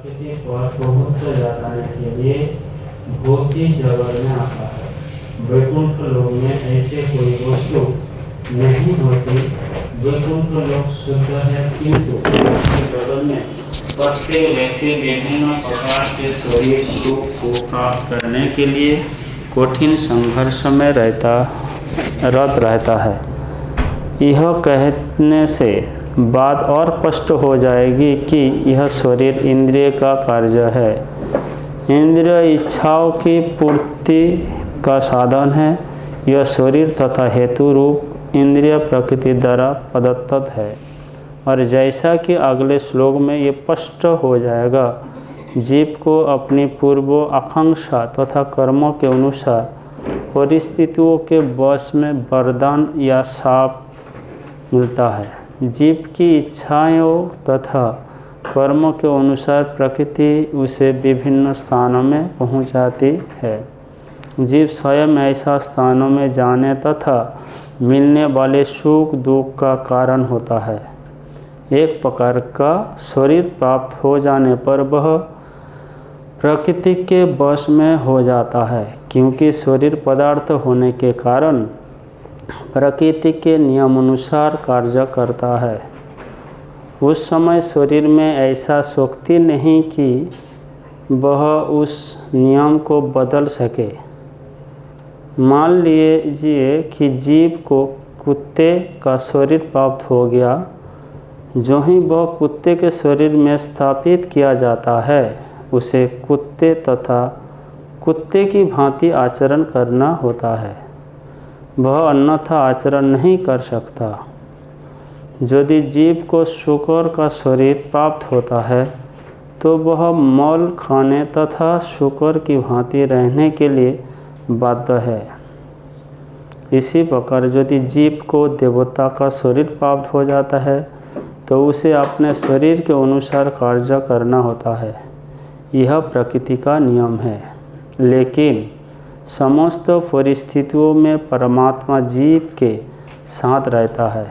प्रकृति पर प्रभुत्व जताने के लिए भौतिक जगत में आता है। वैकुंठ लोक में ऐसे कोई वस्तु नहीं होती। वैकुंठ लोक शुद्ध है, किंतु जगत में प्रत्येक व्यक्ति विभिन्न प्रकार के शरीर सुख को प्राप्त करने के लिए कठिन संघर्ष में रत रहता है। यह कहने से बात और स्पष्ट हो जाएगी कि यह शरीर इंद्रिय का कार्य है, इंद्रिय इच्छाओं की पूर्ति का साधन है। यह शरीर तथा हेतु रूप इंद्रिय प्रकृति द्वारा प्रदत्त है। और जैसा कि अगले श्लोक में ये स्पष्ट हो जाएगा, जीव को अपनी पूर्व आकांक्षा तथा कर्मों के अनुसार परिस्थितियों के वश में वरदान या शाप मिलता है। जीव की इच्छाओं तथा कर्मों के अनुसार प्रकृति उसे विभिन्न स्थानों में पहुंचाती है। जीव स्वयं ऐसा स्थानों में जाने तथा मिलने वाले सुख दुख का कारण होता है। एक प्रकार का शरीर प्राप्त हो जाने पर वह प्रकृति के वश में हो जाता है, क्योंकि शरीर पदार्थ होने के कारण प्रकृति के नियमानुसार कार्य करता है। उस समय शरीर में ऐसा शक्ति नहीं कि वह उस नियम को बदल सके। मान लीजिए कि जीव को कुत्ते का शरीर प्राप्त हो गया। जो ही वह कुत्ते के शरीर में स्थापित किया जाता है, उसे कुत्ते तथा कुत्ते की भांति आचरण करना होता है। वह अन्यथा आचरण नहीं कर सकता। यदि जीव को शूकर का शरीर प्राप्त होता है तो वह मल खाने तथा शूकर की भांति रहने के लिए बाध्य है। इसी प्रकार यदि जीव को देवता का शरीर प्राप्त हो जाता है तो उसे अपने शरीर के अनुसार कार्य करना होता है। यह प्रकृति का नियम है। लेकिन समस्त परिस्थितियों में परमात्मा जीव के साथ रहता है।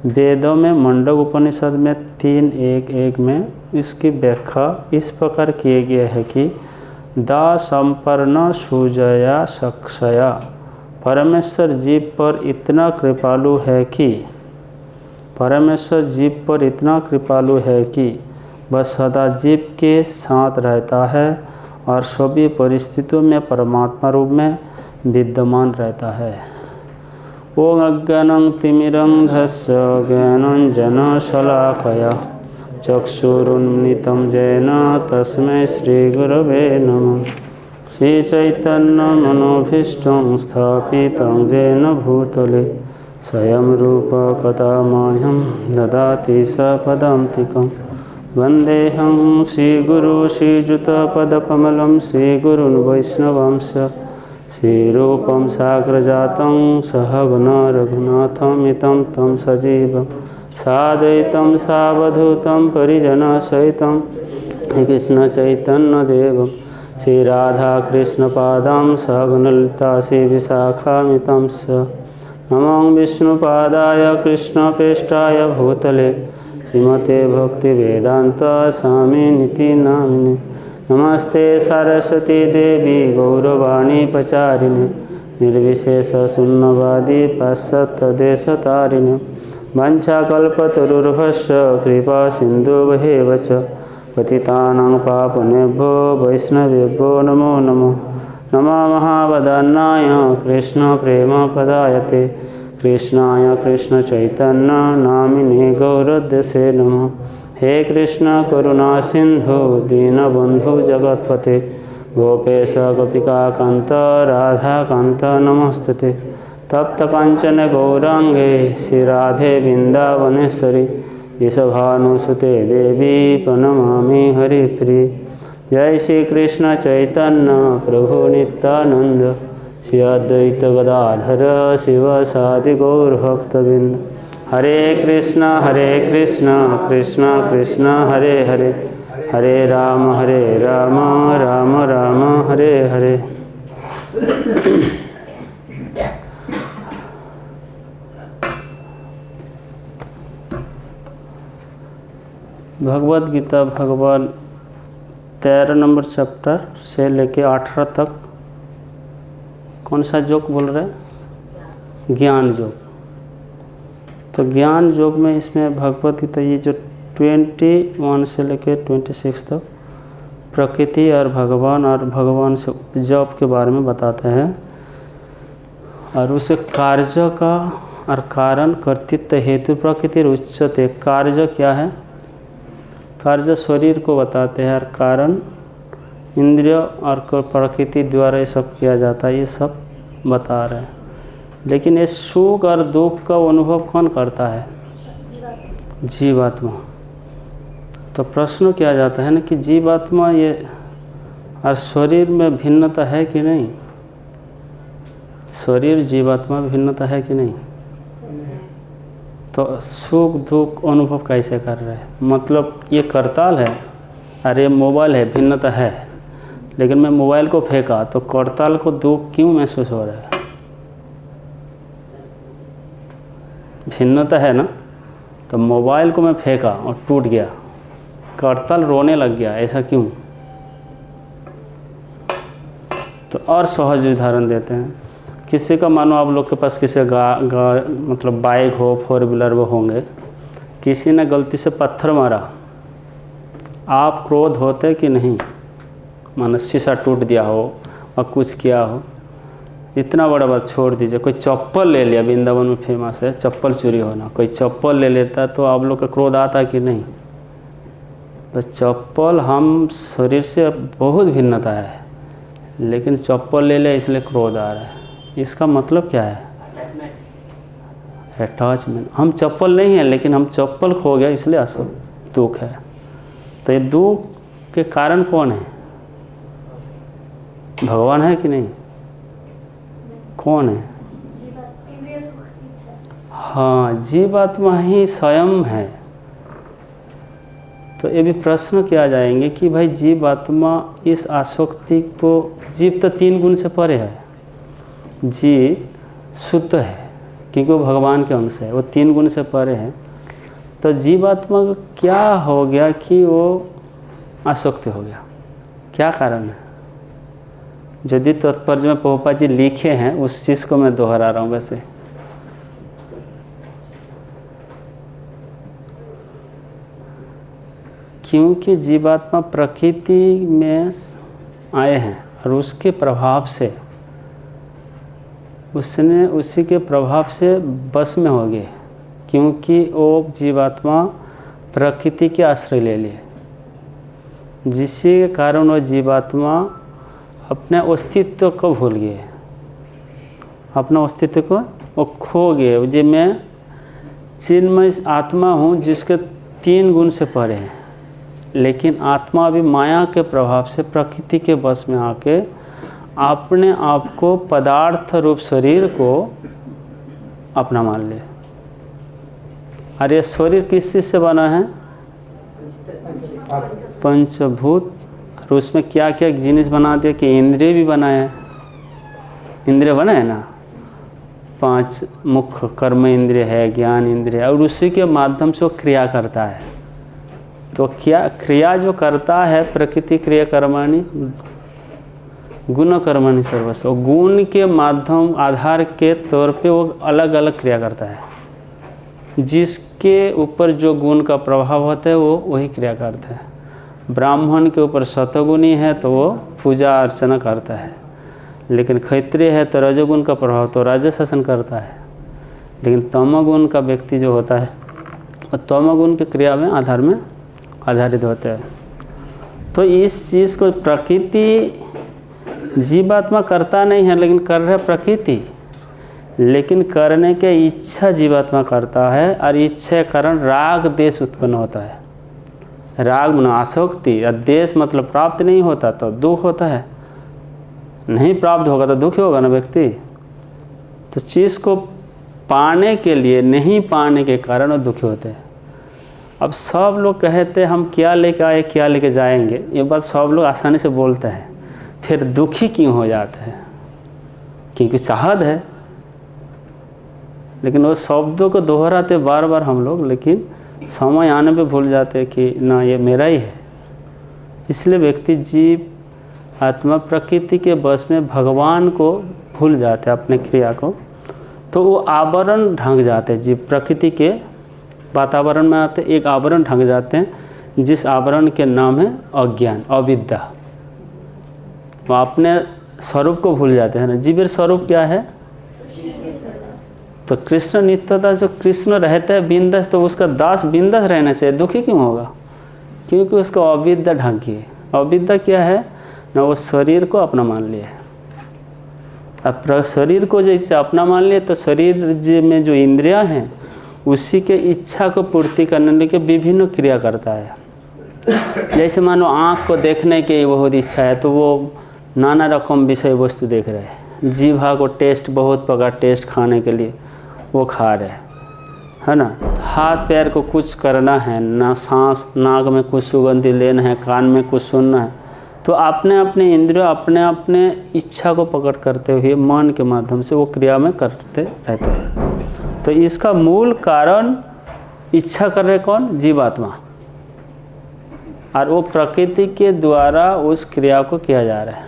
वेदों में मुंडक उपनिषद में 3:1 में इसकी व्याख्या इस प्रकार किए गए है कि दा संपन्न सुजया सक्षया। परमेश्वर जीव पर इतना कृपालु है कि वह सदा जीव के साथ रहता है और सभी परिस्थितियों में परमात्मा रूप में विद्यमान रहता है। ओम अज्ञानं तिमिरन्धस्य ज्ञानाञ्जनशलाकया चक्षुरुन्मिलितं येन तस्मै श्रीगुरवे नमः। श्रीचैतन्यमनोभीष्टं स्थापितं येन भूतले स्वयं रूप कदा मह्यं ददाति सपदान्तिकम्। वन्देऽहं श्रीगुरु श्रीयुतपदकमलं श्रीगुरुन् वैष्णवांश श्रीरूपं साग्रजातं सहगण रघुनाथमितं तं सजीवं साद्वैतं सावधूतं परिजनसहितं कृष्णचैतन्यदेवं श्रीराधाकृष्णपादां सहगणललिता श्रीविशाखान्वितं स। नमो विष्णुपादाय कृष्णप्रेष्ठाय भूतले श्रीमते भक्तिवेदांत स्वामिनिति नामिने। नमस्ते सरस्वती देवी गौरवाणी प्रचारिणे निर्विशेष शून्यवादी पाश्चात्यदेशतारिणे। वंशाकल्पतरुर्भस्य कृपा सिन्धुभ्येव च पतितानां पावनेभ्यो वैष्णवेभ्यो नमो नमः। नमः महावदन्नाय कृष्णप्रेमप्रदायते कृष्णाय कृष्णचैतन्य नामिने गौरद्देशे नमः। हे कृष्ण करुणा सिंधु दीनबंधु जगत्पते गोपेश गोपिकाकांत राधाकांत नमस्तुते। तप्त कांचन गौरांगे श्रीराधे वृंदावनेश्वरी वृषभानुसुते देवी प्रणमामि हरिप्रिये। जय श्री कृष्ण चैतन्य प्रभु नित्यानंद श्री अद्वैत गदाधर शिवसादि गौरभक्तवृंद। हरे कृष्ण कृष्ण कृष्ण हरे हरे हरे राम राम राम हरे हरे। भगवद गीता भगवान 13 नंबर चैप्टर से लेके 18 तक कौन सा योग बोल रहे हैं? ज्ञान योग। तो ज्ञान योग में इसमें भगवत गीता ये जो 21 से लेके 26 तक प्रकृति और भगवान से उपजव के बारे में बताते हैं, और उसे कार्य का और कारण कर्तृत्व हेतु प्रकृति उच्चते। कार्य क्या है? कार्य शरीर को बताते हैं, और कारण इंद्रिय और प्रकृति द्वारा ये सब किया जाता है, ये सब बता रहे हैं। लेकिन ये सुख और दुख का अनुभव कौन करता है? जीवात्मा। तो प्रश्न किया जाता है ना कि जीवात्मा ये और शरीर में भिन्नता है कि नहीं? शरीर जीवात्मा में भिन्नता है कि नहीं? तो सुख दुख अनुभव कैसे कर रहे हैं? मतलब ये करताल है, अरे मोबाइल है, भिन्नता है। लेकिन मैं मोबाइल को फेंका तो करताल को दुख क्यों महसूस हो रहा है? भिन्नता है ना। तो मोबाइल को मैं फेंका और टूट गया, करताल रोने लग गया, ऐसा क्यों? तो और सहज उदाहरण देते हैं। किसी का मानो आप लोग के पास किसी मतलब बाइक हो, 4 व्हीलर वो होंगे, किसी ने गलती से पत्थर मारा, आप क्रोध होते कि नहीं? मानो शीशा टूट दिया हो और कुछ किया हो, इतना बड़ा बात छोड़ दीजिए, कोई चप्पल ले लिया, वृंदावन में फेमस है चप्पल चोरी होना, कोई चप्पल ले लेता तो आप लोग का क्रोध आता कि नहीं? तो चप्पल हम शरीर से बहुत भिन्नता है, लेकिन चप्पल ले लिया इसलिए क्रोध आ रहा है। इसका मतलब क्या है? अटैचमेंट। हम चप्पल नहीं है, लेकिन हम चप्पल खो गया इसलिए असुख दुख है। तो ये दुख के कारण कौन है? भगवान है कि नहीं? कौन है? हाँ, जीवात्मा ही स्वयं है। तो ये भी प्रश्न किया जाएंगे कि भाई जीवात्मा इस आसक्ति को, जीव तो 3 गुण से परे है, जीव शुद्ध है क्योंकि वो भगवान के अंश है, वो 3 गुण से परे है। तो जीवात्मा को क्या हो गया कि वो आसक्त हो गया? क्या कारण है? यदि तात्पर्य में प्रभुपाद जी लिखे हैं, उस चीज़ को मैं दोहरा रहा हूँ। वैसे क्योंकि जीवात्मा प्रकृति में आए हैं और उसके प्रभाव से उसने उसी के प्रभाव से बस में हो गए, क्योंकि वो जीवात्मा प्रकृति के आश्रय ले लिए, जिसके कारण वो जीवात्मा अपने अस्तित्व को भूल गए, अपना अस्तित्व को वो खो गए। जी मैं चिन्मय आत्मा हूँ जिसके 3 गुण से परे हैं, लेकिन आत्मा भी माया के प्रभाव से प्रकृति के बस में आके अपने आप को पदार्थ रूप शरीर को अपना मान ले। और ये शरीर किस चीज़ से बना है? पंचभूत। और उसमें क्या क्या जिनिस बना दिया कि इंद्रिय भी बनाए, इंद्रिय बना है ना, 5 मुख्य कर्म इंद्रिय है, ज्ञान इंद्रिय, और उसी के माध्यम से वो क्रिया करता है। तो क्या क्रिया जो करता है, प्रकृति क्रिया कर्माणि गुण कर्माणि सर्वस्व, गुण के माध्यम आधार के तौर पे वो अलग अलग क्रिया करता है। जिसके ऊपर जो गुण का प्रभाव होता है वो वही क्रिया करता है। ब्राह्मण के ऊपर सतगुणी है तो वो पूजा अर्चना करता है, लेकिन क्षत्रिय है तो रजोगुण का प्रभाव तो राज्य शासन करता है। लेकिन तमोगुण का व्यक्ति जो होता है वो तमोगुण की क्रिया में आधार में आधारित होता है। तो इस चीज़ को प्रकृति जीवात्मा करता नहीं है, लेकिन कर रहा है प्रकृति, लेकिन करने के इच्छा जीवात्मा करता है, और इच्छा के कारण राग देश उत्पन्न होता है। राग माने आसक्ति, और देश मतलब प्राप्त नहीं होता तो दुख होता है, नहीं प्राप्त होगा तो दुखी होगा ना व्यक्ति। तो चीज़ को पाने के लिए नहीं पाने के कारण वो दुखी होते हैं। अब सब लोग कहते हैं हम क्या लेके आए क्या लेके जाएंगे, ये बात सब लोग आसानी से बोलते हैं, फिर दुखी क्यों हो जाते हैं? क्योंकि चाहत है। लेकिन वो शब्दों को दोहराते बार बार हम लोग, लेकिन समय आने पे भूल जाते हैं कि ना ये मेरा ही है, इसलिए व्यक्ति जीव आत्मा प्रकृति के बस में भगवान को भूल जाते हैं अपने क्रिया को, तो वो आवरण ढंक जाते हैं। जीव प्रकृति के वातावरण में आते एक आवरण ढंक जाते हैं, जिस आवरण के नाम है अज्ञान, अविद्या। वो अपने स्वरूप को भूल जाते हैं ना। जीवेर स्वरूप क्या है? तो कृष्ण नित्यता, जो कृष्ण रहता है बिंदास, तो उसका दास बिंदास रहना चाहिए, दुखी क्यों होगा? क्योंकि उसको अविद्या ढंकी है। अविद्या क्या है ना? वो शरीर को अपना मान लिया है। अब शरीर को जैसे अपना मान लिया, तो शरीर में जो इंद्रियां हैं उसी के इच्छा को पूर्ति करने के विभिन्न क्रिया करता है। जैसे मानो आँख को देखने की बहुत इच्छा है, तो वो नाना रकम विषय वस्तु देख रहे हैं। जीभा को टेस्ट, बहुत प्रकार टेस्ट खाने के लिए वो खा रहे हैं, है ना। हाथ पैर को कुछ करना है ना, सांस नाक में कुछ सुगंधी लेना है, कान में कुछ सुनना है, तो अपने अपने इंद्रिय अपने अपने इच्छा को पकड़ करते हुए मन के माध्यम से वो क्रिया में करते रहते हैं। तो इसका मूल कारण इच्छा कर रहे कौन? जीवात्मा। और वो प्रकृति के द्वारा उस क्रिया को किया जा रहा है।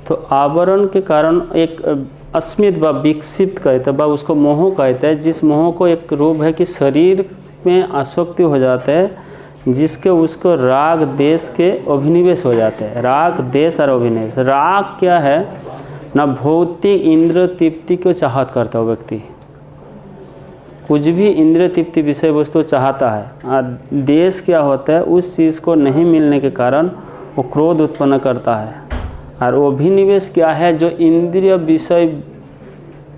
तो आवरण के कारण एक अस्मित व विकसित कहते हैं, व उसको मोह कहते हैं, जिस मोह को एक रूप है कि शरीर में आसक्ति हो जाता है, जिसके उसको राग देश के अभिनिवेश हो जाते हैं। राग देश और अभिनिवेश। राग क्या है ना? भौतिक इंद्रिय तृप्ति को चाहत करता है व्यक्ति, कुछ भी इंद्रिय तृप्ति विषय वस्तु चाहता है। और देश क्या होता है? उस चीज़ को नहीं मिलने के कारण वो क्रोध उत्पन्न करता है। और अभिनिवेश क्या है? जो इंद्रिय विषय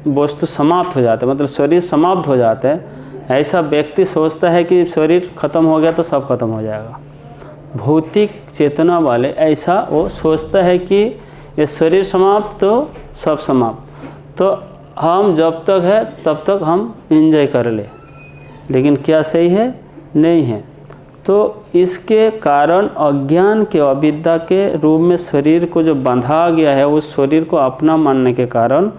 वस्तु समाप्त हो जाता है, मतलब शरीर समाप्त हो जाता है। ऐसा व्यक्ति सोचता है कि शरीर खत्म हो गया तो सब खत्म हो जाएगा। भौतिक चेतना वाले ऐसा वो सोचता है कि ये शरीर समाप्त तो सब समाप्त, तो हम जब तक है तब तक हम एंजॉय कर ले। लेकिन क्या सही है? नहीं है। तो इसके कारण अज्ञान के, अविद्या के रूप में शरीर को जो बंधा गया है, उस शरीर को अपना मानने के कारण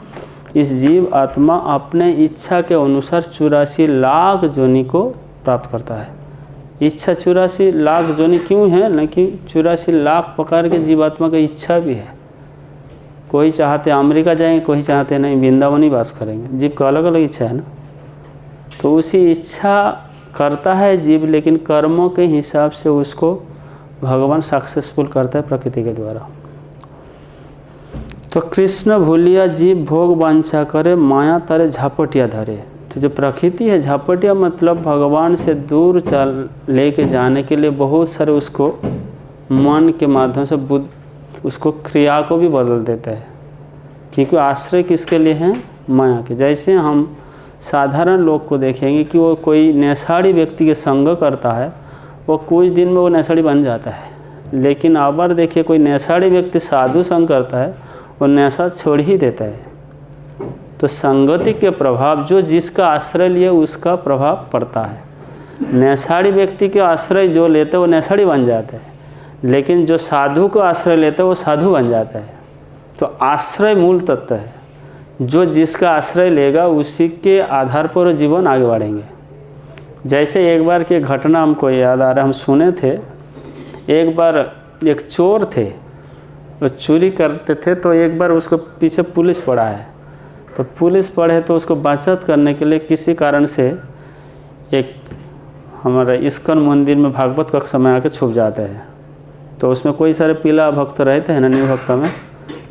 इस जीव आत्मा अपने इच्छा के अनुसार 84 लाख जोनि को प्राप्त करता है। इच्छा 84 लाख जोनि क्यों है? न कि 84 लाख प्रकार के जीवात्मा की इच्छा भी है। कोई चाहते अमेरिका जाएंगे, कोई चाहते नहीं वृंदावन ही वास करेंगे। जीव का अलग अलग इच्छा है ना। तो उसी इच्छा करता है जीव, लेकिन कर्मों के हिसाब से उसको भगवान सक्सेसफुल करता है प्रकृति के द्वारा। तो कृष्ण भूलिया जीव भोग वांछा करे, माया तारे झापटिया धरे। तो जो प्रकृति है, झापटिया मतलब भगवान से दूर चल लेके जाने के लिए बहुत सारे उसको मन के माध्यम से बुद्ध उसको क्रिया को भी बदल देता है। क्योंकि आश्रय किसके लिए है? माया के। जैसे हम साधारण लोग को देखेंगे कि वो कोई नैसाड़ी व्यक्ति के संग करता है, वो कुछ दिन में वो नैसाड़ी बन जाता है। लेकिन अबर देखिए, कोई नैसाड़ी व्यक्ति साधु संग करता है, वो नैसा छोड़ ही देता है। तो संगति के प्रभाव, जो जिसका आश्रय लिए उसका प्रभाव पड़ता है। नैसाड़ी व्यक्ति के आश्रय जो लेते वो नैसाड़ी बन जाते हैं, लेकिन जो साधु को आश्रय लेते वो साधु बन जाता है। तो आश्रय मूल तत्व है। जो जिसका आश्रय लेगा उसी के आधार पर जीवन आगे बढ़ेंगे। जैसे एक बार की घटना हमको याद आ रहा है, हम सुने थे। एक बार एक चोर थे, वो चोरी करते थे, तो एक बार उसको पीछे पुलिस पड़ा है। तो पुलिस पड़े तो उसको बचत करने के लिए किसी कारण से एक हमारा इस्कॉन मंदिर में भागवत कक्षा में आके छुप जाते हैं। तो उसमें कोई सारे पीला भक्त रहते हैं ना, न्यू भक्त में,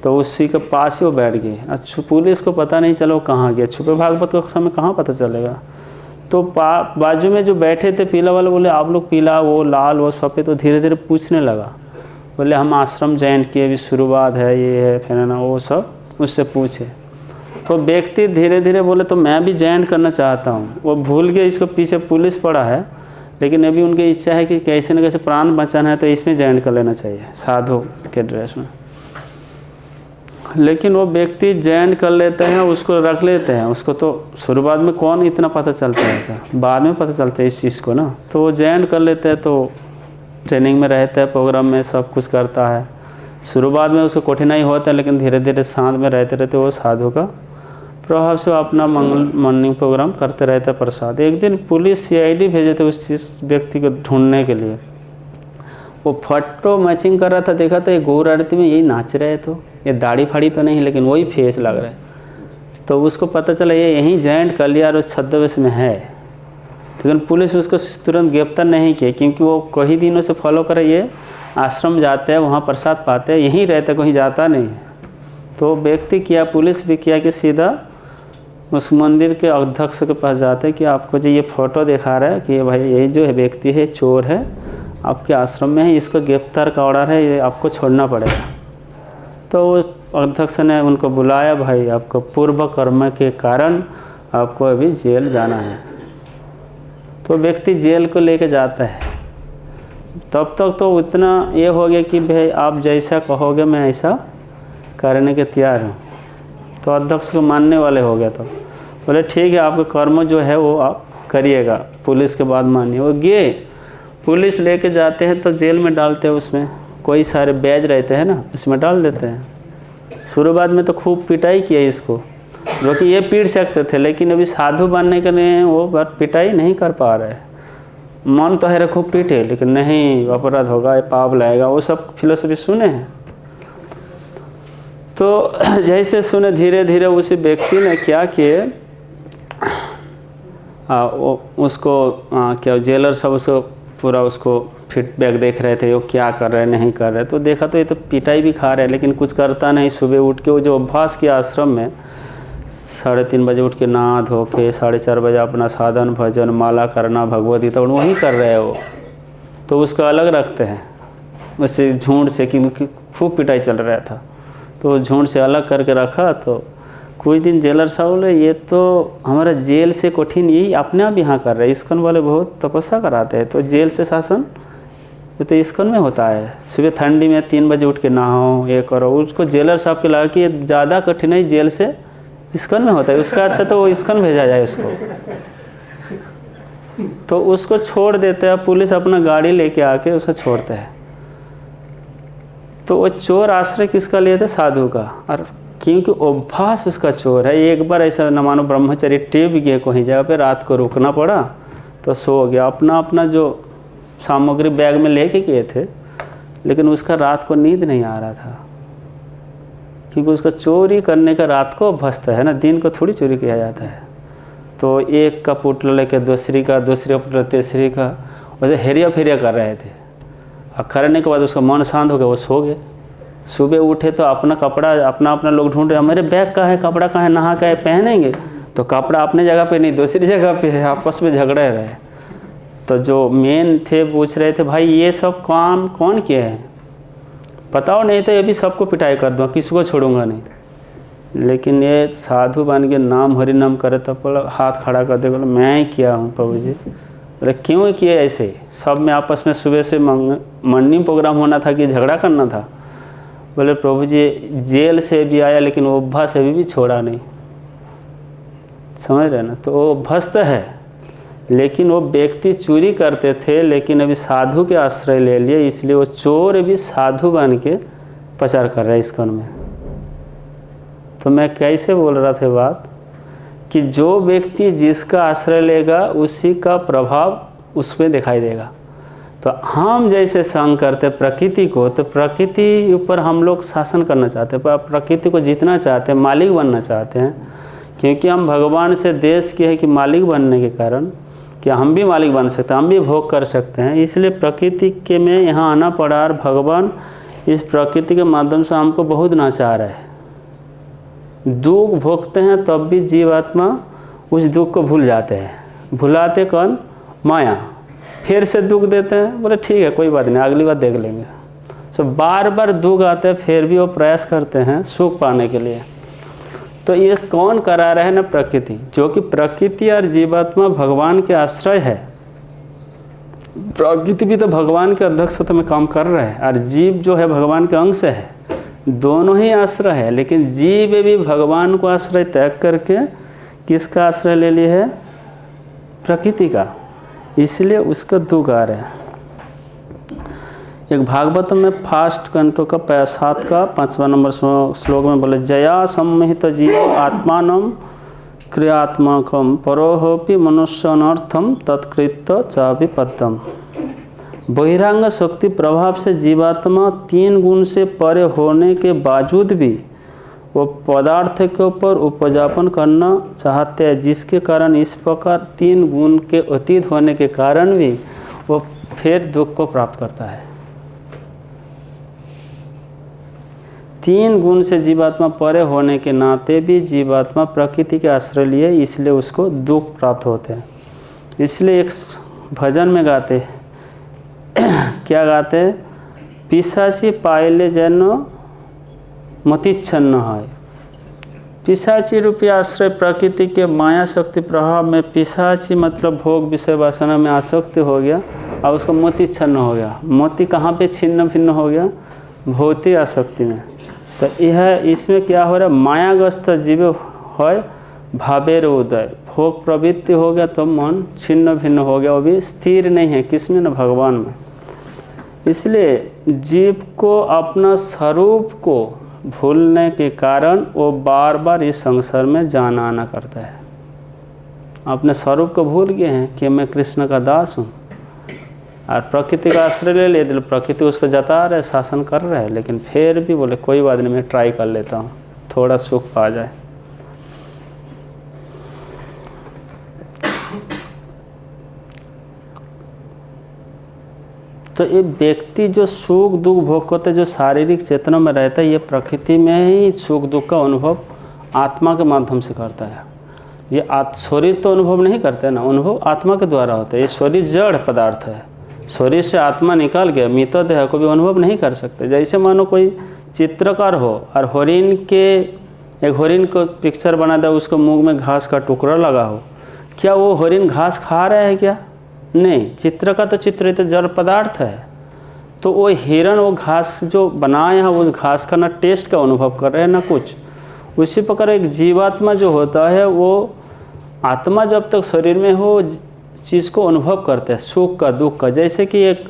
तो उसी के पास ही वो बैठ गए। अच्छा, पुलिस को पता नहीं चला वो कहाँ गया। छुपे भागवत कक्षा में कहाँ पता चलेगा। तो बाजू में जो बैठे थे पीला वाले बोले, आप लोग पीला, वो लाल, वो सफ़ेद। तो धीरे धीरे पूछने लगा, बोले हम आश्रम ज्वाइन किए, अभी शुरुआत है, ये है, फिर ना वो सब उससे पूछे। तो व्यक्ति धीरे धीरे बोले तो मैं भी ज्वाइन करना चाहता हूँ। वो भूल गए इसको पीछे पुलिस पड़ा है, लेकिन अभी उनकी इच्छा है कि कैसे न कैसे प्राण बचाना है, तो इसमें ज्वाइन कर लेना चाहिए साधु के ड्रेस में। लेकिन वो व्यक्ति ज्वाइन कर लेते हैं, उसको रख लेते हैं। उसको तो शुरुआत में कौन इतना पता चलता है, बाद में पता चलता है इस चीज़ को ना। तो वो ज्वाइन कर लेते हैं, तो ट्रेनिंग में रहता है, प्रोग्राम में सब कुछ करता है। शुरुआत में उसको कठिनाई होता है, लेकिन धीरे धीरे शांत में रहते रहते वो साधु का प्रभाव से वो अपना मॉर्निंग प्रोग्राम करते रहता है प्रसाद। एक दिन पुलिस CID भेजे थे उस व्यक्ति को ढूंढने के लिए। वो फोटो मैचिंग कर रहा था, देखा तो ये गौर आरती में यही नाच रहे, तो ये दाढ़ी फाड़ी तो नहीं लेकिन वही फेस लग रहा है। तो उसको पता चला ये यहीं जैंट कलियार और छद्मवेश में है, लेकिन पुलिस उसको तुरंत गिरफ्तार नहीं किया, क्योंकि वो कई दिनों से फॉलो करे, ये आश्रम जाते हैं, वहाँ प्रसाद पाते हैं, यहीं रहते, कहीं जाता नहीं। तो व्यक्ति किया, पुलिस भी किया कि सीधा उस मंदिर के अध्यक्ष के पास जाते हैं कि आपको जो ये फ़ोटो दिखा रहा है कि भाई ये जो व्यक्ति है चोर है, आपके आश्रम में है, इसको गिरफ्तार का ऑर्डर है, ये आपको छोड़ना पड़ेगा। तो अध्यक्ष ने उनको बुलाया, भाई आपको पूर्व कर्म के कारण आपको अभी जेल जाना है। तो व्यक्ति जेल को लेके जाता है। तब तक तो इतना ये हो गया कि भाई आप जैसा कहोगे मैं ऐसा करने के तैयार हूँ। तो अध्यक्ष को मानने वाले हो गया। तो बोले ठीक है, आपका कर्म जो है वो आप करिएगा, पुलिस के बाद मानिए। वो गए, पुलिस लेके जाते हैं तो जेल में डालते हैं, उसमें कोई सारे बैज रहते हैं ना, उसमें डाल देते हैं। शुरुआत में तो खूब पिटाई किया इसको, जो कि ये पीट सकते थे, लेकिन अभी साधु बनने के लिए वो बात पिटाई नहीं कर पा रहे। मन तो है खूब पीटे, लेकिन नहीं, अपराध होगा, ये पाप लगेगा, वो सब फिलोसफी सुने हैं। तो जैसे सुने धीरे धीरे उसी व्यक्ति ने क्या किए, उसको क्या जेलर सब उसको पूरा उसको फीडबैक देख रहे थे, वो क्या कर रहे नहीं कर रहे। तो देखा तो ये तो पिटाई भी खा रहे हैं, लेकिन कुछ करता नहीं। सुबह उठ के वो जो अभ्यास किया आश्रम में, 3:30 बजे उठ के नहा धो के 4:30 बजे अपना साधन भजन माला करना, भगवत गीता वही कर रहे हैं वो। तो उसका अलग रखते हैं उससे झुंड से, क्योंकि खूब पिटाई चल रहा था, तो झुंड से अलग करके रखा। तो कुछ दिन जेलर साहब बोले ये तो हमारा जेल से कठिन यही अपने आप यहाँ कर रहे हैं, इस्कॉन वाले बहुत तपस्या कराते हैं, तो जेल से शासन ये तो इस्कॉन में होता है। सुबह ठंडी में 3 बजे उठ के नहाओ, ये करो। उसको जेलर साहब के लगा कि ये ज़्यादा कठिनाई जेल से इस्कॉन में होता है, उसका अच्छा तो वो इस्कॉन भेजा जाए उसको। तो उसको छोड़ देते हैं, पुलिस अपना गाड़ी लेके आके उसको छोड़ते हैं। तो वो चोर आश्रय किसका लिए थे? साधु का। और क्योंकि अभ्यास उसका चोर है, एक बार ऐसा न मानो ब्रह्मचर्य टिप गए कहीं जगह पे, रात को रुकना पड़ा तो सो गया। अपना जो सामग्री बैग में लेके गए थे, लेकिन उसका रात को नींद नहीं आ रहा था, क्योंकि उसका चोरी करने का रात को अभ्यस्त है ना, दिन को थोड़ी चोरी किया जाता है। तो एक का पुतला लेके दूसरी का पुतला तीसरी का, वैसे हेरिया फेरिया कर रहे थे। और करने के बाद उसका मन शांत हो गया, वो सो गए। सुबह उठे तो अपना कपड़ा अपना लोग ढूंढ रहे, मेरे बैग का है, कपड़ा का है, नहा का है, पहनेंगे। तो कपड़ा अपने जगह पे नहीं, दूसरी जगह पे है, आपस में झगड़े रहे। तो जो मेन थे पूछ रहे थे, भाई ये सब काम कौन किए हैं, बताओ, नहीं तो ये भी सबको पिटाई कर दूँगा, किसी को छोड़ूंगा नहीं। लेकिन ये साधु बन के नाम हरि नाम करे, तब बोला हाथ खड़ा कर दे, बोला मैं ही किया हूँ प्रभु जी। बोले क्यों किए ऐसे? सब में आपस में सुबह से मॉर्निंग प्रोग्राम होना था कि झगड़ा करना था? बोले प्रभु जी जेल से भी आया, लेकिन वो अभ्या से भी छोड़ा नहीं। समझ रहे ना? तो वो भस्त है, लेकिन वो व्यक्ति चोरी करते थे, लेकिन अभी साधु के आश्रय ले लिए, इसलिए वो चोर भी साधु बन के प्रचार कर रहा है इस्कॉन में। तो मैं कैसे बोल रहा था बात कि जो व्यक्ति जिसका आश्रय लेगा उसी का प्रभाव उसमें दिखाई देगा। तो हम जैसे संग करते प्रकृति को, तो प्रकृति ऊपर हम लोग शासन करना चाहते हैं, प्रकृति को जीतना चाहते हैं, मालिक बनना चाहते हैं। क्योंकि हम भगवान से देश के है कि मालिक बनने के कारण कि हम भी मालिक बन सकते हैं, हम भी भोग कर सकते हैं, इसलिए प्रकृति के में यहाँ आना पड़ा। और भगवान इस प्रकृति के माध्यम से हमको बहुत नाचा रहा है। दुख भोगते हैं तब भी जीवात्मा उस दुख को भूल जाते हैं। भुलाते कौन? माया। फिर से दुख देते हैं, बोले ठीक है कोई बात नहीं, अगली बार देख लेंगे। तो बार बार दुख आते हैं, फिर भी वो प्रयास करते हैं सुख पाने के लिए। तो ये कौन करा रहा है ना? प्रकृति। जो कि प्रकृति और जीवात्मा भगवान के आश्रय है। प्रकृति भी तो भगवान के अध्यक्षता में काम कर रहा है, और जीव जो है भगवान के अंश है। दोनों ही आश्रय है, लेकिन जीव भी भगवान को आश्रय त्याग करके किसका आश्रय ले लिए है? प्रकृति का। इसलिए उसका दुख आ रहा है। एक भागवत में फास्ट कंटो का 7 का 5वां नंबर श्लोक में बोले जया सम्मोहित जीव आत्मानम क्रियात्मकम परोहोपि मनुष्यनर्थम तत्कृत्य चाभिपद्यम। बहिरंग शक्ति प्रभाव से जीवात्मा 3 गुण से परे होने के बावजूद भी वो पदार्थ के ऊपर उपजापन करना चाहते हैं, जिसके कारण इस प्रकार 3 गुण के अतीत होने के कारण भी वो फिर दुख को प्राप्त करता है। 3 गुण से जीवात्मा परे होने के नाते भी जीवात्मा प्रकृति के आश्रय लिए, इसलिए उसको दुख प्राप्त होते हैं। इसलिए एक भजन में गाते हैं, क्या गाते हैं? पिशाची पाइले जन मतिच्छन्न है। पिशाची रूपी आश्रय प्रकृति के माया शक्ति प्रभाव में पिशाची मतलब भोग विषय वासना में आसक्ति हो गया और उसका मोती छन्न हो गया। मोती कहाँ पे छिन्न भिन्न हो गया? भौतिक आसक्ति में। तो यह इसमें क्या हो रहा है? मायाग्रस्त जीव है भावेर उदय, भोग प्रवृत्ति हो गया तो मन छिन्न भिन्न हो गया, वो भी स्थिर नहीं है किसमें? न भगवान में। इसलिए जीव को अपना स्वरूप को भूलने के कारण वो बार बार इस संसार में जाना आना करता है। अपने स्वरूप को भूल गए हैं कि मैं कृष्ण का दास हूँ, और प्रकृति का आश्रय ले लिए, तो प्रकृति उसको जता रहे, शासन कर रहे हैं, लेकिन फिर भी बोले कोई बात नहीं, मैं ट्राई कर लेता हूँ, थोड़ा सुख पा जाए। तो ये व्यक्ति जो सुख दुख भोग करते, जो शारीरिक चेतना में रहता है, ये प्रकृति में ही सुख दुख का अनुभव आत्मा के माध्यम से करता है। ये शरीर तो अनुभव नहीं करते ना, अनुभव आत्मा के द्वारा होता है। ये शरीर जड़ पदार्थ है, शरीर से आत्मा निकाल गया, मृतदेह को भी अनुभव नहीं कर सकते। जैसे मानो कोई चित्रकार हो और एक हरिन को पिक्चर बना दे, उसको मुंह में घास का टुकड़ा लगा हो, क्या वो हरिन घास खा रहा है क्या? नहीं। चित्र का तो चित्र तो जड़ पदार्थ है, तो वो हिरण वो घास जो बनाया है उस घास का ना टेस्ट का अनुभव कर रहे हैं ना कुछ। उसी प्रकार एक जीवात्मा जो होता है, वो आत्मा जब तक शरीर में हो चीज़ को अनुभव करते हैं, सुख का दुख का। जैसे कि एक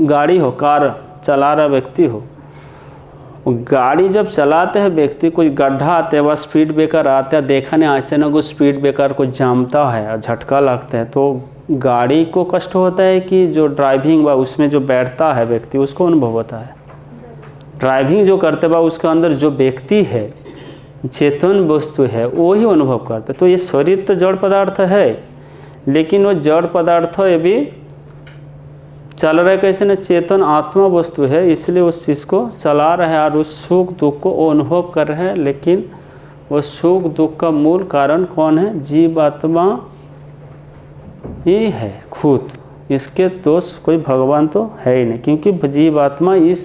गाड़ी हो, कार चला रहा व्यक्ति हो, गाड़ी जब चलाते हैं व्यक्ति, कोई गड्ढा आते हैं, वह स्पीड ब्रेकर आते हैं, देखा नहीं अचानक उस स्पीड ब्रेकर को जामता है और झटका लगता है, तो गाड़ी को कष्ट होता है कि जो ड्राइविंग व उसमें जो बैठता है व्यक्ति उसको अनुभव होता है। ड्राइविंग जो करते बा उसके अंदर जो व्यक्ति है, चेतन वस्तु है, वो ही अनुभव करते। तो ये शरीर तो जड़ पदार्थ है, लेकिन वो जड़ पदार्थ ये भी चल रहा है कैसे ना, चेतन आत्मा वस्तु है, इसलिए उस चीज़ को चला रहा है और उस सुख दुख को वो अनुभव कर रहे हैं। लेकिन वो सुख दुख का मूल कारण कौन है? जीवात्मा ही है खुद। इसके दोष कोई भगवान तो है ही नहीं, क्योंकि जीवात्मा इस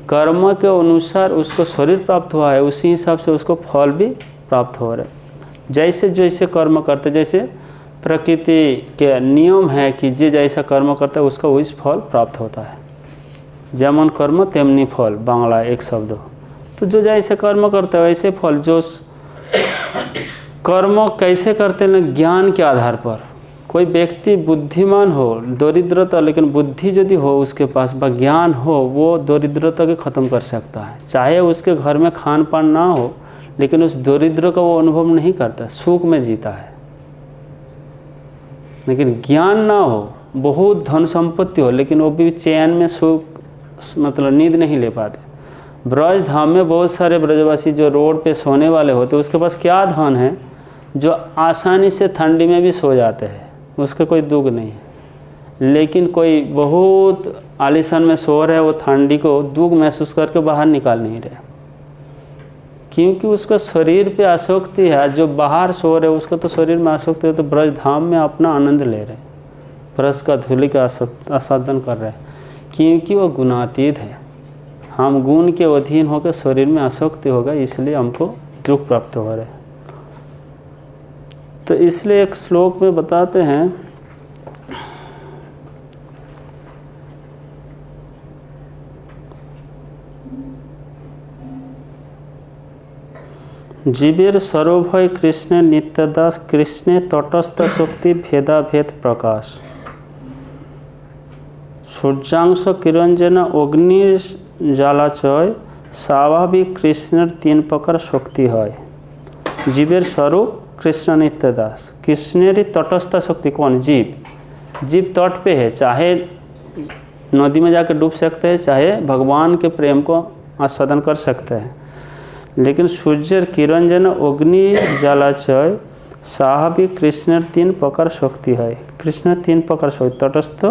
कर्म के अनुसार उसको शरीर प्राप्त हुआ है, उसी हिसाब से उसको फल भी प्राप्त हो रहा है। जैसे जैसे कर्म करते, जैसे प्रकृति के नियम है कि जे जैसा कर्म करता है उसका वही फल प्राप्त होता है। जेमन कर्म तेमनी फल, बांग्ला एक शब्द हो। तो जो जैसे कर्म करता है वैसे फल। जो कर्म कैसे करते हैं? ज्ञान के आधार पर। कोई व्यक्ति बुद्धिमान हो, दरिद्रता, लेकिन बुद्धि यदि हो उसके पास, व ज्ञान हो, वो दरिद्रता को ख़त्म कर सकता है। चाहे उसके घर में खान पान ना हो, लेकिन उस दरिद्र का वो अनुभव नहीं करता, सुख में जीता है। लेकिन ज्ञान ना हो, बहुत धन संपत्ति हो, लेकिन वो भी चैन में सुख मतलब नींद नहीं ले पाते। ब्रज धाम में बहुत सारे ब्रजवासी जो रोड पे सोने वाले होते, उसके पास क्या धन है? जो आसानी से ठंडी में भी सो जाते हैं, उसका कोई दुख नहीं है। लेकिन कोई बहुत आलीशान में सो रहा है, वो ठंडी को दुख महसूस करके बाहर निकाल नहीं रहे, क्योंकि उसका शरीर पे आसक्ति है। जो बाहर सो रहे उसका तो शरीर में आसक्ति है, तो ब्रज धाम में अपना आनंद ले रहे, ब्रज का धूलि का आस्वादन कर रहे, क्योंकि वो गुणातीत है। हम गुण के अधीन होकर शरीर में आसक्ति होगा, इसलिए हमको दुख प्राप्त हो रहा है। तो इसलिए एक श्लोक में बताते हैं, जीवेर सर्वभय कृष्ण नित्यदास, कृष्णे तटस्थ शक्ति भेदा भेद प्रकाश। सूर्यांश किरंजन अग्निज्वालाचय स्वाभाविक कृष्णर 3 प्रकार शक्ति है। जीवेर स्वरूप कृष्ण नित्य दास। कृष्णेर तटस्थ शक्ति कौन? जीव। जीव तट पे है, चाहे नदी में जाकर डूब सकते हैं, चाहे भगवान के प्रेम को आस्वादन कर सकते हैं। लेकिन सूर्य किरंजन अग्नि ज्वालाचय स्वाभाविक कृष्णेर 3 प्रकार शक्ति है। कृष्ण 3 प्रकार शक्ति, तटस्थ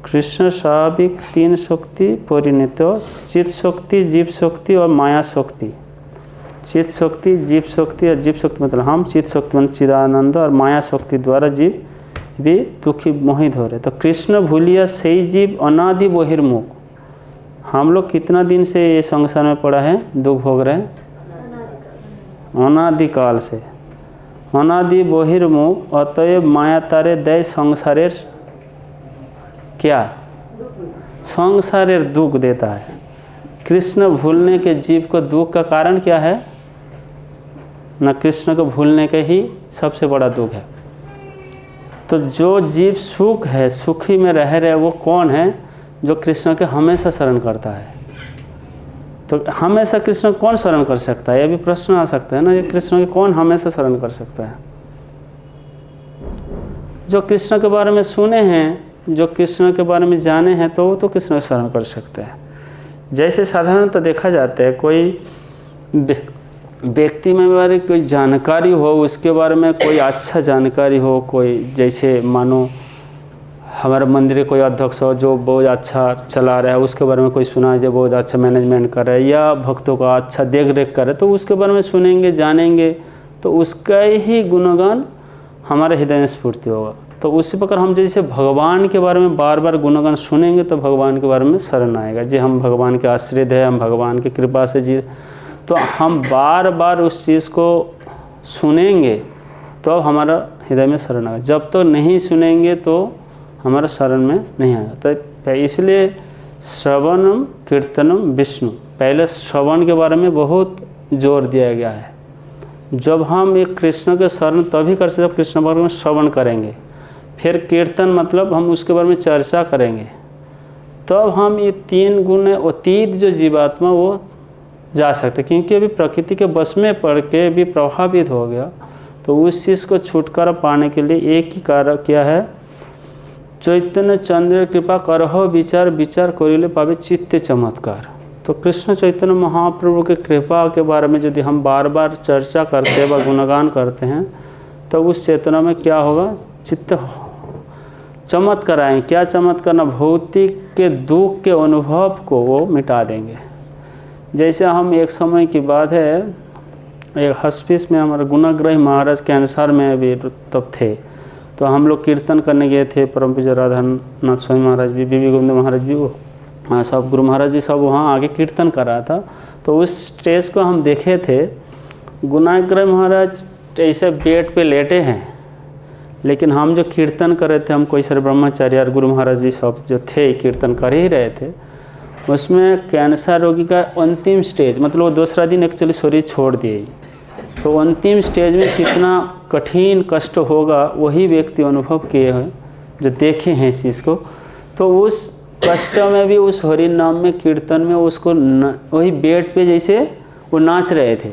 कृष्ण स्वाभाविक 3 शक्ति परिणत, चित्त शक्ति, जीव शक्ति और माया शक्ति। चित्त शक्ति, जीव शक्ति और जीव शक्ति मतलब हम, चित्त शक्ति मतलब चिदानंद, और माया शक्ति द्वारा जीव भी दुखी मोहित हो रहे। तो कृष्ण भूलिया सही जीव अनादि बहिर्मुख। हम लोग कितना दिन से ये संसार में पड़ा है, दुख भोग रहे हैं? अनादिकाल से। अनादि बहिर्मुख, अतएव माया तारे दय संसारेर क्या? संसारेर दुख देता है। कृष्ण भूलने के जीव को दुख का कारण क्या है? न कृष्ण को भूलने के ही सबसे बड़ा दुख है। तो जो जीव सुख है, सुखी में रह रहे, वो कौन है? जो कृष्ण के हमेशा शरण करता है। तो हमेशा कृष्ण कौन शरण कर सकता है? ये भी प्रश्न आ सकता है ना, ये कृष्ण के कौन हमेशा शरण कर सकता है? जो कृष्ण के बारे में सुने हैं, जो कृष्ण के बारे में जाने हैं, तो वो तो कृष्ण का शरण कर सकते हैं। जैसे साधारणतः देखा जाता है, कोई व्यक्ति में बारे कोई जानकारी हो, उसके बारे में कोई अच्छा जानकारी हो, कोई जैसे मानो हमारे मंदिर के कोई अध्यक्ष हो जो बहुत अच्छा चला रहा है, उसके बारे में कोई सुना है जो बहुत अच्छा मैनेजमेंट कर रहा है, या भक्तों का अच्छा देख रेख कर रहा है, तो उसके बारे में सुनेंगे, जानेंगे, तो उसका ही गुणगान हमारे हृदय में स्फूर्ति होगा। तो उसी प्रकार हम जैसे भगवान के बारे में बार बार गुणगान सुनेंगे तो भगवान के बारे में शरण आएगा, जी हम भगवान के आश्रित हैं, हम भगवान की कृपा से जी। तो हम बार बार उस चीज़ को सुनेंगे तो हमारा हृदय में शरण आएगा। जब तो नहीं सुनेंगे तो हमारा शरण में नहीं आएगा। तो इसलिए श्रवणम कीर्तनम विष्णु, पहले श्रवण के बारे में बहुत जोर दिया गया है। जब हम एक कृष्ण के शरण तभी कर सकते जब कृष्ण के बारे में श्रवण करेंगे, फिर कीर्तन मतलब हम उसके बारे में चर्चा करेंगे, तब हम ये 3 गुण अतीत जो जीवात्मा वो जा सकते। क्योंकि अभी प्रकृति के बस में पड़ के भी प्रभावित हो गया, तो उस चीज़ को छुटकारा पाने के लिए एक ही कार्य क्या है? चैतन्य चंद्र कृपा करहो विचार, विचार करिले पावे चित्ते चमत्कार। तो कृष्ण चैतन्य महाप्रभु के कृपा के बारे में यदि हम बार बार चर्चा करते हैं व गुणगान करते हैं, तो उस चेतना में क्या होगा? चित्त चमत्कार आएंगे। क्या चमत्कार? ना भौतिक के दुख के अनुभव को वो मिटा देंगे। जैसे हम एक समय की बात है, एक हॉस्पिस में हमारे गुणाग्रही महाराज कैंसर में भी तब थे, तो हम लोग कीर्तन करने गए थे। परम पूज्य राधानाथ स्वामी महाराज भी, बीबी गोविंद महाराज भी, वो सब गुरु महाराज जी सब वहाँ आगे कीर्तन कर रहा था। तो उस स्टेज को हम देखे थे, गुणाग्रही महाराज ऐसे बेड पे लेटे हैं, लेकिन हम जो कीर्तन कर रहे थे, हम कोई सारे ब्रह्मचार्य और गुरु महाराज जी सब जो थे कीर्तन कर ही रहे थे, उसमें कैंसर रोगी का अंतिम स्टेज, मतलब वो दूसरा दिन एक्चुअली शरीर छोड़ दिए, तो अंतिम स्टेज में कितना कठिन कष्ट होगा वही व्यक्ति अनुभव किए हैं, जो देखे हैं इस चीज़ को। तो उस कष्ट में भी उस हरि नाम में कीर्तन में उसको वही बेड पे जैसे वो नाच रहे थे,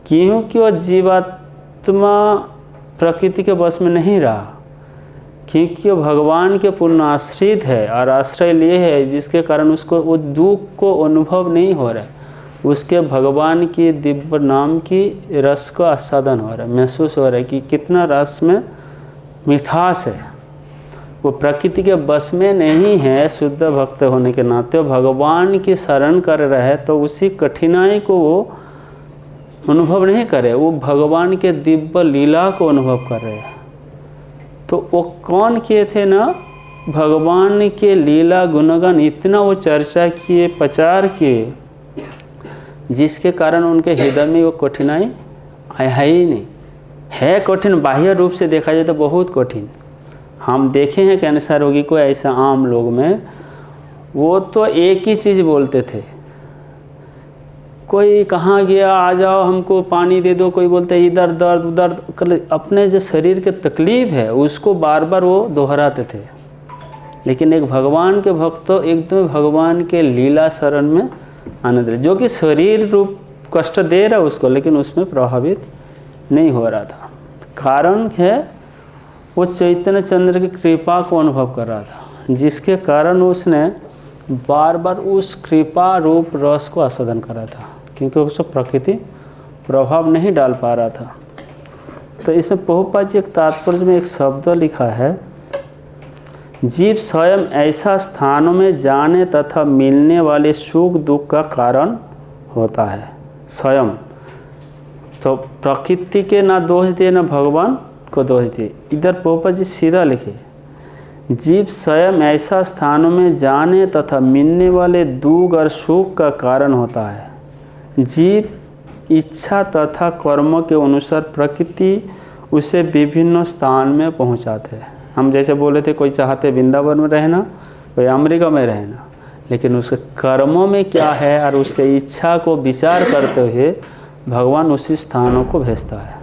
क्योंकि वो जीवात्मा प्रकृति के बस में नहीं रहा, क्योंकि वो भगवान के पूर्ण आश्रित है और आश्रय लिए है, जिसके कारण उसको वो दुख को अनुभव नहीं हो रहा है, उसके भगवान की दिव्य नाम की रस को आस्वादन हो रहा है, महसूस हो रहा है कि कितना रस में मिठास है। वो प्रकृति के बस में नहीं है, शुद्ध भक्त होने के नाते भगवान की शरण कर रहे हैं, तो उसी कठिनाई को वो अनुभव नहीं करे, वो भगवान के दिव्य लीला को अनुभव कर रहे हैं। तो वो कौन किए थे ना, भगवान के लीला गुणगान इतना वो चर्चा किए, प्रचार किए, जिसके कारण उनके हृदय में वो कठिनाई आया ही नहीं है। कठिन बाह्य रूप से देखा जाए तो बहुत कठिन, हम देखे हैं कैंसर रोगी को ऐसा आम लोग में, वो तो एक ही चीज़ बोलते थे, कोई कहाँ गया, आ जाओ हमको पानी दे दो, कोई बोलते है इधर दर्द उधर, अपने जो शरीर के तकलीफ है उसको बार बार वो दोहराते थे। लेकिन एक भगवान के भक्त तो एकदम भगवान के लीला शरण में आनंद रहे, जो कि शरीर रूप कष्ट दे रहा उसको, लेकिन उसमें प्रभावित नहीं हो रहा था। कारण है वो चैतन्य चंद्र की कृपा को अनुभव कर रहा था, जिसके कारण उसने बार बार उस कृपा रूप रस को आस्वादन कर रहा था, क्योंकि उसको प्रकृति प्रभाव नहीं डाल पा रहा था। तो इसमें प्रभुपाद जी एक तात्पर्य में एक शब्द लिखा है, जीव स्वयं ऐसा स्थानों में जाने तथा मिलने वाले सुख दुख का कारण होता है। स्वयं तो प्रकृति के ना दोष दिए ना भगवान को दोष दिए। इधर प्रभुपाद जी सीधा लिखे, जीव स्वयं ऐसा स्थानों में जाने तथा मिलने वाले दुख और सुख का कारण होता है। जीव इच्छा तथा कर्मों के अनुसार प्रकृति उसे विभिन्न स्थान में पहुंचाते हैं। हम जैसे बोले थे, कोई चाहते वृंदावन में रहना, कोई अमेरिका में रहना, लेकिन उसके कर्मों में क्या है और उसके इच्छा को विचार करते हुए भगवान उसी स्थानों को भेजता है।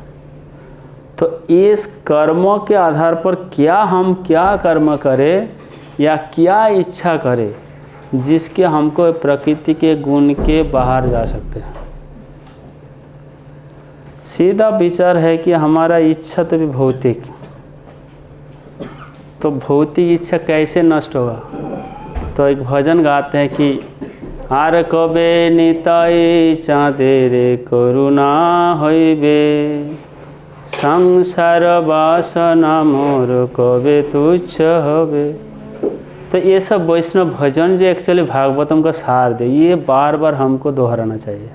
तो इस कर्मों के आधार पर हम क्या कर्म करें या क्या इच्छा करें जिसके हमको प्रकृति के गुण के बाहर जा सकते हैं। सीधा विचार है कि हमारा इच्छा तो भी भौतिक, तो भौतिक इच्छा कैसे नष्ट होगा। तो एक भजन गाते हैं कि आर कबे निताई चाँदे रे करुणा हईबे, संसार वासना मोर कबे तुच्छ हबे। तो ये सब वैष्णव भजन जो एक्चुअली भागवतम का सार दे, ये बार बार हमको दोहराना चाहिए।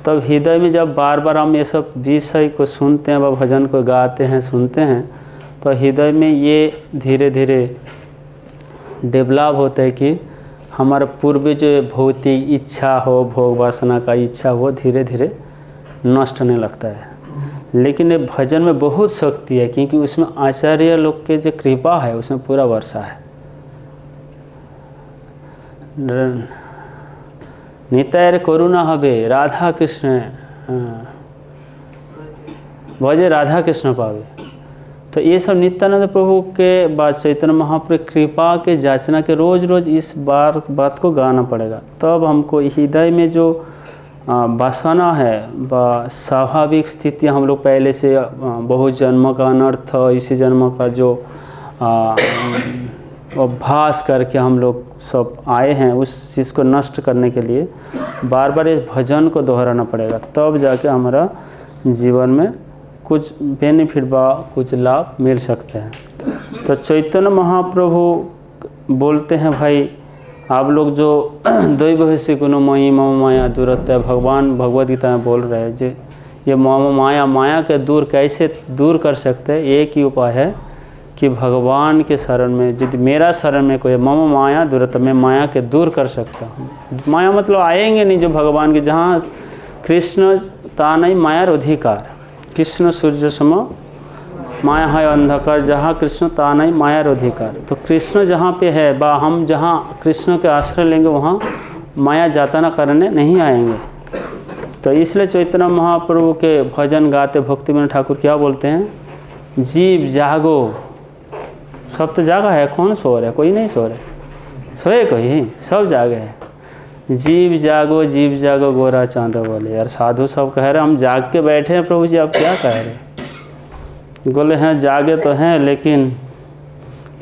तब हृदय में जब बार बार हम ये सब विषय को सुनते हैं व भजन को गाते हैं सुनते हैं, तो हृदय में ये धीरे धीरे डेवलप होता है कि हमारा पूर्व जो भौतिक इच्छा हो, भोग वासना का इच्छा हो, धीरे धीरे नष्ट होने लगता है। लेकिन ये भजन में बहुत शक्ति है, क्योंकि उसमें आचार्य लोग के जो कृपा है उसमें पूरा वर्षा है। निताय करुणा हबे राधा कृष्ण भजे राधा कृष्ण पावे। तो ये सब नित्यानंद प्रभु के बाद चैतन्य महाप्रभु कृपा के जाचना के रोज रोज इस बात को गाना पड़ेगा। तब हमको हृदय में जो वासना है व स्वाभाविक स्थिति, हम लोग पहले से बहुत जन्म का अनर्थ, इसी जन्म का जो अभ्यास करके हम लोग सब आए हैं, उस चीज़ को नष्ट करने के लिए बार बार इस भजन को दोहराना पड़ेगा। तब जाके हमारा जीवन में कुछ बेनिफिट व कुछ लाभ मिल सकते हैं। तो चैतन्य महाप्रभु बोलते हैं, भाई आप लोग जो दैवस्य गुण मयि मम माया दूरत्य, भगवान भगवद गीता में बोल रहे हैं, जो ये मम माया के कैसे दूर कर सकते हैं। एक ही उपाय है कि भगवान के शरण में, यदि मेरा शरण में कोई मम माया दूरत्य, मैं माया के दूर कर सकता हूँ। माया मतलब आएंगे नहीं जो भगवान के, जहाँ कृष्ण ता नहीं माया अधिकार, कृष्ण सूर्य सम माया है अंधकार, जहाँ कृष्ण ता नहीं माया अधिकार। तो कृष्ण जहाँ पे है बा हम जहाँ कृष्ण के आश्रय लेंगे वहाँ माया जातना करने नहीं आएंगे। तो इसलिए चैतन्य महाप्रभु के भजन गाते भक्तिविनोद ठाकुर क्या बोलते हैं, जीव जागो। सब तो जागा है, कौन सो रहा है? कोई नहीं सो रहा, सोए कोई, सब जागे हैं। जीव जागो गोरा चांद बोले। यार साधु सब कह रहे हम जाग के बैठे हैं, प्रभु जी आप क्या कह रहे? बोले हैं जागे तो हैं, लेकिन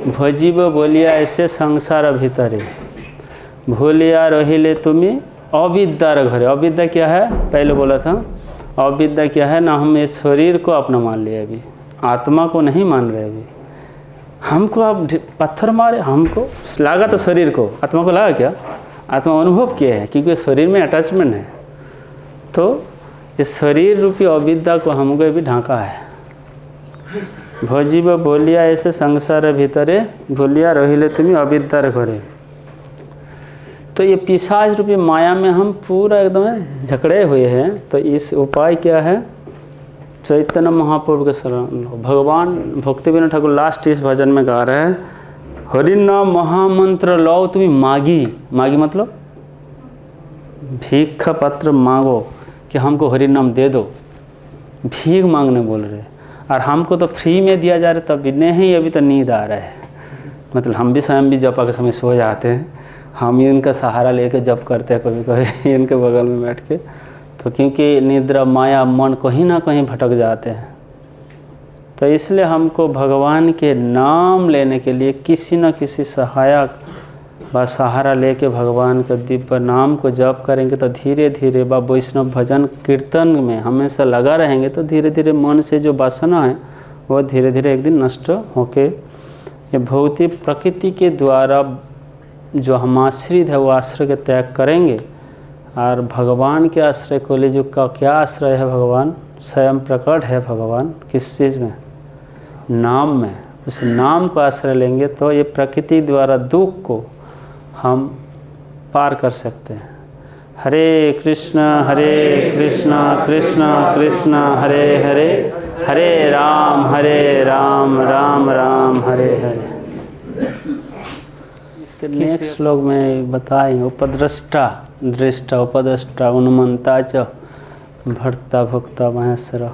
भजीब बोलिया ऐसे संसार भीतरे, भूलिया रहिले तुम्हें अविद्या घरे। अविद्या क्या है? पहले बोला था अविद्या क्या है ना, हम इस शरीर को अपना मान लिया, अभी आत्मा को नहीं मान रहे। अभी हमको आप पत्थर मारे, हमको लगा तो शरीर को, आत्मा को लगा क्या? आत्मा अनुभव किया है, क्योंकि शरीर में अटैचमेंट है। तो इस शरीर रूपी अविद्या को हमको भी ढांका है। भजीब बोलिया ऐसे संसार भीतरे, भूलिया रहिले तुम्हें अविद्या घरे। तो ये पिशाच रूपी माया में हम पूरा एकदम झकड़े हुए हैं। तो इस उपाय क्या है? चैतन्य महाप्रभु के शरण। भगवान भक्तिविनोद ठाकुर लास्ट इस भजन में गा रहे हैं, हरि नाम महामंत्र लो तुम्हें मागी। मागी मतलब भीख का पत्र मांगो कि हमको हरि नाम दे दो, भीख मांगने बोल रहे। और हमको तो फ्री में दिया जा रहा है, तब भी नहीं, अभी तो नींद आ रहा है। मतलब हम भी स्वयं भी जपा के समय सो जाते हैं, हम ही इनका सहारा लेके जप करते हैं कभी कभी इनके बगल में बैठ के। तो क्योंकि निद्रा माया मन कहीं ना कहीं भटक जाते हैं, तो इसलिए हमको भगवान के नाम लेने के लिए किसी न किसी सहायक व सहारा लेके भगवान के दिव्य नाम को जप करेंगे तो धीरे धीरे व वैष्णव भजन कीर्तन में हमेशा लगा रहेंगे तो धीरे धीरे मन से जो वासना है वो धीरे धीरे एक दिन नष्ट होके ये भौतिक प्रकृति के द्वारा जो हम आश्रित है वो आश्रय के त्याग करेंगे और भगवान के आश्रय को ले। जो का क्या आश्रय है? भगवान स्वयं प्रकट है। भगवान किस चीज़ में? नाम में। उस नाम को आश्रय लेंगे तो ये प्रकृति द्वारा दुख को हम पार कर सकते हैं। हरे कृष्ण कृष्ण कृष्ण हरे हरे, हरे राम राम राम हरे हरे। इसके नेक्स्ट श्लोक में बताएंगे उपद्रष्टा दृष्टा उपद्रष्टा उन्मंता च भर्ता भोक्ता महेश्वर।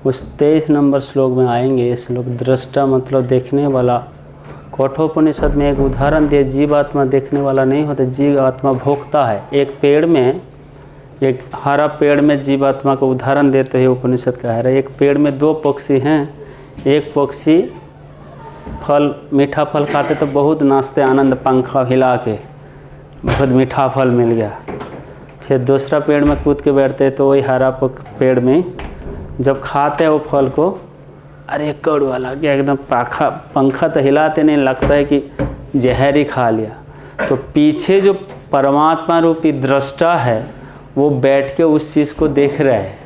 उस 23 नंबर श्लोक में आएंगे। ये श्लोक दृष्टा मतलब देखने वाला। कठोपनिषद में एक उदाहरण दिए, जीवात्मा देखने वाला नहीं होता, जीवात्मा भोक्ता है। एक पेड़ में, एक हरा पेड़ में जीवात्मा को उदाहरण देते हुए उपनिषद कह रहे। एक पेड़ में 2 पक्षी हैं। एक पक्षी फल, मीठा फल खाते तो बहुत नाचते, आनंद पंखा हिला के, बहुत मीठा फल मिल गया। फिर दूसरा पेड़ में कूद के बैठते तो वही हरा पेड़ में जब खाते हैं वो फल को, अरे कड़वा लग गया एकदम, पंखा तो हिलाते नहीं, लगता है कि जहर ही खा लिया। तो पीछे जो परमात्मा रूपी दृष्टा है वो बैठ के उस चीज़ को देख रहा है।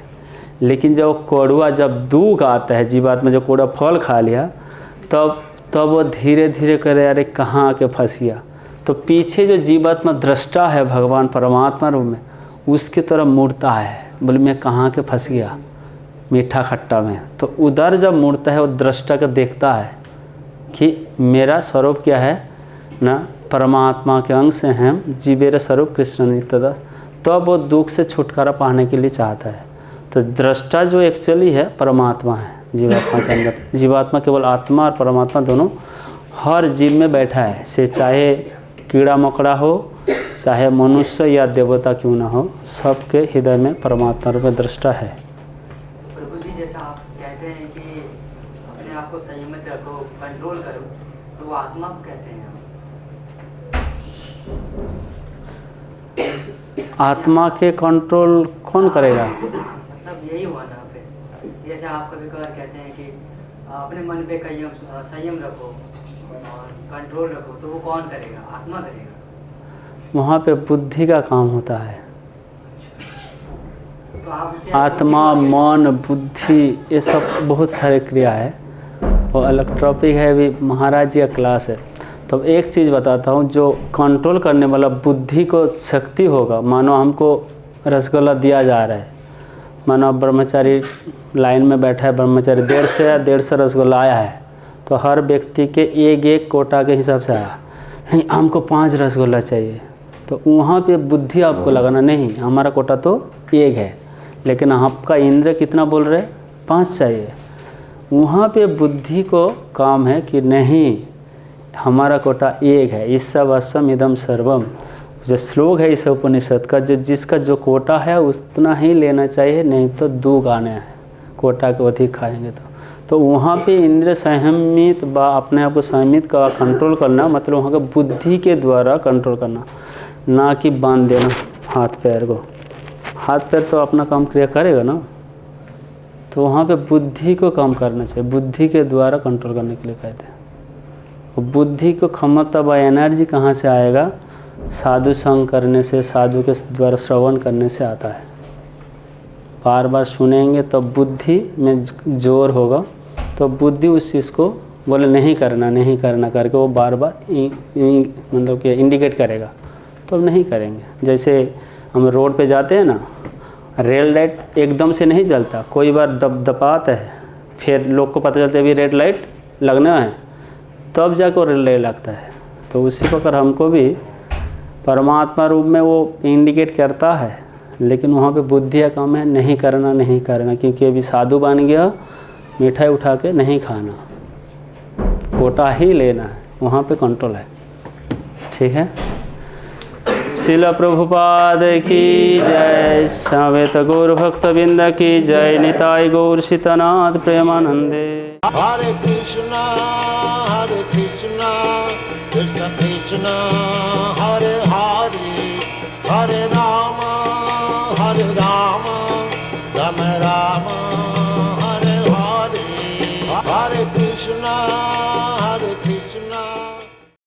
लेकिन जब कड़वा, जब दुख आता है जीवात्मा, जो कड़वा फल खा लिया, तब वो धीरे धीरे करे अरे कहाँ आके फंस गया। तो पीछे जो जीवात्मा दृष्टा है भगवान परमात्मा रूप में, उसकी तरफ मुड़ता है, बोले मैं कहाँ के फंस गया मीठा खट्टा में। तो उधर जब मुड़ता है वो दृष्टा को देखता है कि मेरा स्वरूप क्या है ना, परमात्मा के अंश से हैं, जीवेर स्वरूप कृष्ण नित्यदास। तो अब वो दुख से छुटकारा पाने के लिए चाहता है। तो दृष्टा जो एक्चुअली है परमात्मा है जीवात्मा के अंदर। जीवात्मा केवल आत्मा और परमात्मा दोनों हर जीव में बैठा है, से चाहे कीड़ा मकोड़ा हो, चाहे मनुष्य या देवता क्यों ना हो, सबके हृदय में परमात्मा रूप में दृष्टा है। प्रभु जी, जैसा आप कहते हैं कि अपने आप को संयमित रखो, कंट्रोल करो, तो वो आत्मा को कहते हैं। आत्मा के कंट्रोल कौन करेगा? मतलब यही हुआ ना फिर, जैसे आप कभी कभार कहते हैं कि अपने मन पे संयम रखो और कंट्रोल रखो, तो वो कौन करेगा? आत्मा करेगा। वहाँ पे बुद्धि का काम होता है। तो आप उसे आत्मा, मन, बुद्धि, ये सब बहुत सारे क्रिया है और अलग टॉपिक है, अभी महाराज जी का क्लास है। तो एक चीज़ बताता हूँ, जो कंट्रोल करने वाला बुद्धि को शक्ति होगा। मानो हमको रसगुल्ला दिया जा रहा है, मानो ब्रह्मचारी लाइन में बैठा है, ब्रह्मचारी 150 रसगुल्ला आया है, तो हर व्यक्ति के एक कोटा के हिसाब से आया, नहीं हमको 5 रसगुल्ला चाहिए। तो वहाँ पे बुद्धि आपको लगाना, नहीं हमारा कोटा तो 1 है, लेकिन आपका इंद्र कितना बोल रहे, 5 चाहिए। वहाँ पे बुद्धि को काम है कि नहीं हमारा कोटा 1 है। ईसा वसम इदम सर्वम, जो श्लोक है इस उपनिषद का, जो जिसका जो कोटा है उतना ही लेना चाहिए, नहीं तो दुख आने हैं, कोटा के अधिक खाएंगे तो वहाँ पे इंद्र संयमित व अपने आप को संयमित का कंट्रोल करना, मतलब वहाँ का बुद्धि के द्वारा कंट्रोल करना, ना कि बांध देना हाथ पैर को। हाथ पैर तो अपना काम क्रिया करेगा ना, तो वहाँ पे बुद्धि को काम करना चाहिए, बुद्धि के द्वारा कंट्रोल करने के लिए कहते हैं। और बुद्धि को क्षमता व एनर्जी कहाँ से आएगा? साधु संग करने से, साधु के द्वारा श्रवण करने से आता है। बार बार सुनेंगे तो बुद्धि में जोर होगा, तो बुद्धि उस चीज़ को बोले नहीं करना करके वो बार बार मतलब कि इंडिकेट करेगा, तो अब नहीं करेंगे। जैसे हम रोड पे जाते हैं ना, रेड लाइट एकदम से नहीं जलता, कोई बार दबाता है, फिर लोग को पता चलता है अभी रेड लाइट लगना है, तब जाकर रेड लाइट लगता है। तो उसी प्रकार हमको भी परमात्मा रूप में वो इंडिकेट करता है, लेकिन वहाँ पे बुद्धि कम है, नहीं करना, क्योंकि अभी साधु बन गया, मिठाई उठा के नहीं खाना, कोटा ही लेना है, वहाँ पे कंट्रोल है। ठीक है। शिल प्रभुपाद की जय, समेत गौर भक्तबिंद की जय, निताय गौर सीतनाथ प्रेमानंदे। हरे कृष्णा कृष्ण कृष्ण हरे हरे, हरे राम